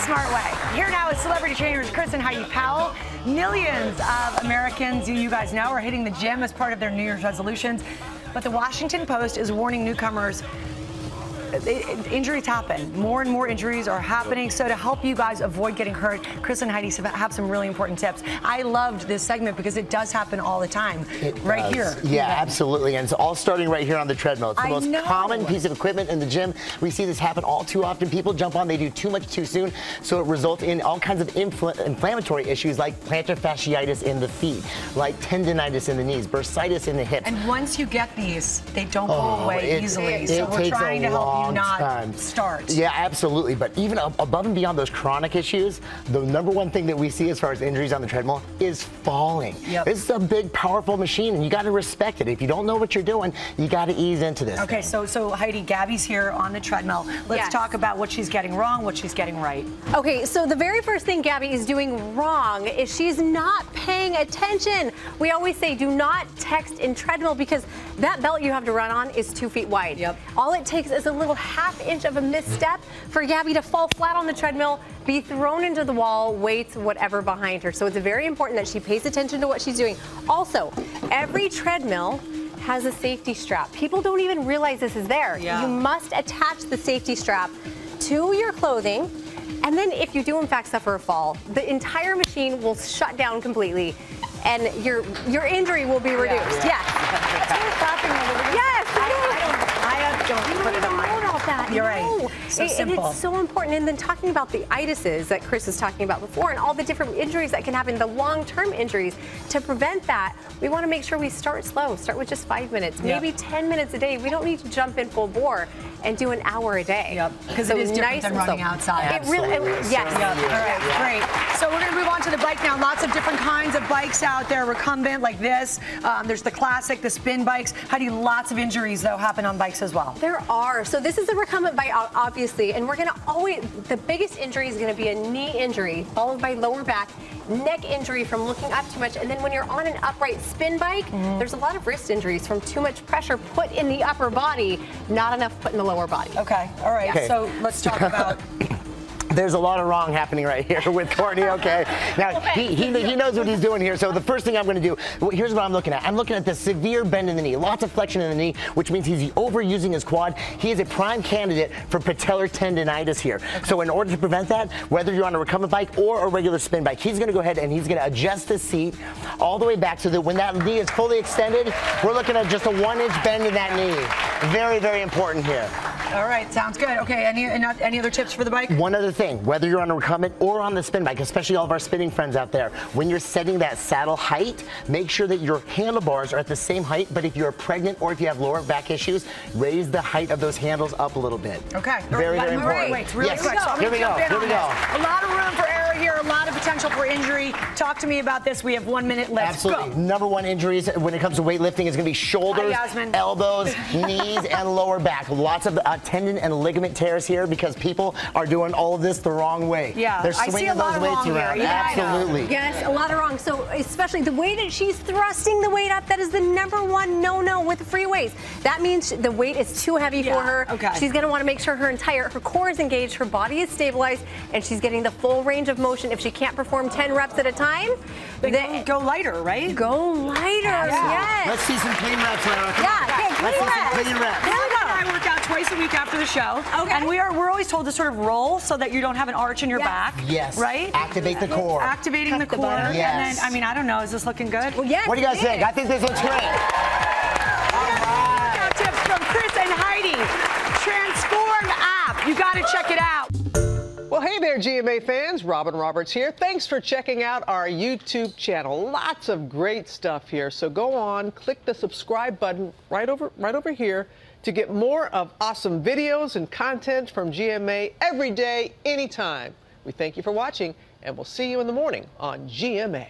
smart way. Here now is celebrity trainers Chris and Heidi Powell. Millions of Americans, you guys know, are hitting the gym as part of their New Year's resolutions. But the Washington Post is warning newcomers injuries happen. More and more injuries are happening. So to help you guys avoid getting hurt, Chris and Heidi have some really important tips. I loved this segment because it does happen all the time. Right here. Yeah, absolutely. And it's all starting right here on the treadmill. It's the most common piece of equipment in the gym. We see this happen all too often. People jump on, they do too much too soon. So it results in all kinds of inflammatory issues like plantar fasciitis in the feet, like tendinitis in the knees, bursitis in the hips. And once you get these, they don't go away easily. So we're trying to help you not start. Yeah, absolutely. But even above and beyond those chronic issues, the number one thing that we see as far as injuries on the treadmill is falling. This is a big, powerful machine, and you got to respect it. If you don't know what you're doing, you got to ease into this. Okay, so Heidi, Gabby's here on the treadmill. Let's talk about what she's getting wrong, what she's getting right. Okay, so the very first thing Gabby is doing wrong is she's not paying attention. We always say do not text in treadmill because that belt you have to run on is 2 feet wide. All it takes is a little half-inch of a misstep for Gabby to fall flat on the treadmill, be thrown into the wall, weights, whatever behind her. So it's very important that she pays attention to what she's doing. Also, every treadmill has a safety strap. People don't even realize this is there. You must attach the safety strap to your clothing, and then if you do in fact suffer a fall, the entire machine will shut down completely and your injury will be reduced. I don't put it on. You're right. So simple. It's so important. And then talking about the itises that Chris was talking about before and all the different injuries that can happen, the long-term injuries, to prevent that, we want to make sure we start slow. Start with just 5 minutes, maybe 10 minutes a day. We don't need to jump in full bore and do an hour a day. Because it is different than running outside. It really, yes. All right, great. So we're going to move on to the bike now. Lots of different kinds of bikes out there, recumbent like this. There's the classic, the spin bikes. Heidi, lots of injuries, though, happen on bikes as well. There are. So this is a recumbent bike, obviously, and we're going to always, the biggest injury is going to be a knee injury, followed by lower back, neck injury from looking up too much, and then when you're on an upright spin bike, there's a lot of wrist injuries from too much pressure put in the upper body, not enough put in the lower body. Okay, all right, so let's talk about... There's a lot of wrong happening right here with Courtney, okay? Now, he knows what he's doing here, so the first thing I'm going to do, here's what I'm looking at. I'm looking at the severe bend in the knee, lots of flexion in the knee, which means he's overusing his quad. He is a prime candidate for patellar tendinitis here. So in order to prevent that, whether you're on a recumbent bike or a regular spin bike, he's going to go ahead and he's going to adjust the seat all the way back so that when that knee is fully extended, we're looking at just a 1-inch bend in that knee. Very, very important here. All right, sounds good. Okay, any other tips for the bike? One other thing, whether you're on a recumbent or on the spin bike, especially all of our spinning friends out there, when you're setting that saddle height, make sure that your handlebars are at the same height, but if you're pregnant or if you have lower back issues, raise the height of those handles up a little bit. Okay. Very, very important. Wait, really quick. So here we go. A lot of room for error here, a lot of potential for injury. Talk to me about this. We have 1 minute left. Absolutely. Go. Number one injuries when it comes to weightlifting is going to be shoulders, elbows, knees, and lower back. Lots of tendon and ligament tears here because people are doing all of this the wrong way. They're swinging those weights around. Absolutely. Yes, a lot of wrong. So especially the way that she's thrusting the weight up, that is the #1 no-no with free weights. That means the weight is too heavy for her. She's going to want to make sure her core is engaged, her body is stabilized, and she's getting the full range of motion. If she can't perform 10 reps at a time, then go lighter, right? Go lighter. Yes. Let's see some clean reps, Lara. Let's see some clean reps. I work out twice a week after the show. And we're always told to sort of roll so that you don't have an arch in your back. Yes. Right? Activate the core. Activating the core. Yes. And then, I mean, I don't know. Is this looking good? Well, yes, what do you guys think? I think this looks great. Workout tips from Chris and Heidi. Transform app. You got to check it out. Well, hey there, GMA fans. Robin Roberts here. Thanks for checking out our YouTube channel. Lots of great stuff here. So go on, click the subscribe button right over here to get more of awesome videos and content from GMA every day, anytime. We thank you for watching, and we'll see you in the morning on GMA.